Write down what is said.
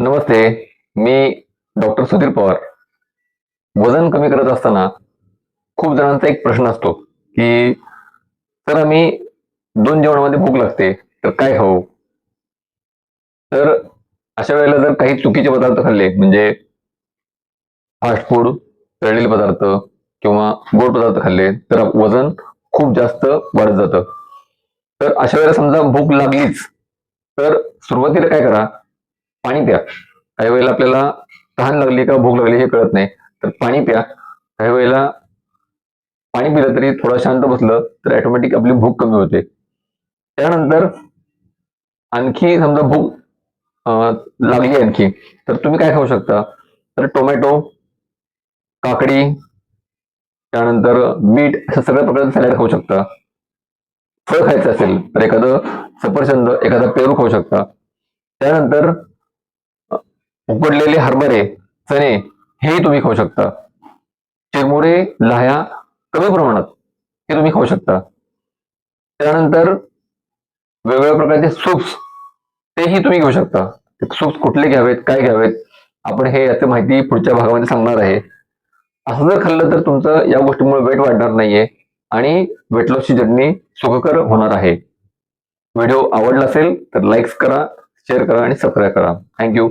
नमस्ते. मी doctor Sudhir Pawar. वजन कमी करत असताना खूप जणांचा एक प्रश्न असतो, की "सर आम्ही 2 जेवणामध्ये भूक लागते, तर काय खाऊ?" तर अशा वेळेला जर काही चुकीचे पदार्थ खाल्ले, म्हणजे फास्ट फूड, तळलेले पदार्थ किंवा गोड पदार्थ खाल्ले, तर वजन खूप जास्त वाढत जातं. तर अशा वेळेला समजा भूक लागलीच, तर सुरुवातीला काय करा, पाणी प्या. काही वेळेला आपल्याला तहान लागली का भूक लागली हे कळत नाही. तर पाणी प्या. काही वेळेला पाणी पिलं तरी थोडं शांत बसलं तर ऑटोमॅटिक आपली भूक कमी होते. त्यानंतर आणखी समजा भूक अ, लागली आणखी, तर तुम्ही काय खाऊ शकता? तर टोमॅटो, काकडी, त्यानंतर बीट असं सगळ्या प्रकारचं सॅलड खाऊ शकता. फळ खायचं असेल तर एखादं सफरचंद, एखादा पेरू खाऊ शकता. त्यानंतर अ, उकडलेले हरभरे, चणे हेही तुम्ही खाऊ शकता. चिरमुरे, लाह्या कमी प्रमाणात हे तुम्ही खाऊ शकता. त्यानंतर वेगवेगळ्या प्रकारचे सूप्स तेही तुम्ही घेऊ शकता. सूप्स कुठले घ्यावेत, काय घ्यावेत, आपण हे याची माहिती पुढच्या भागामध्ये सांगणार आहे. असं जर खाल्लं तर तुमचं या गोष्टीमुळे वेट वाढणार नाहीये आणि वेट लॉसची जर्नी सुखकर होणार आहे. व्हिडिओ आवडला असेल तर लाईक्स करा, शेअर करा आणि सबस्क्राईब करा. Thank you.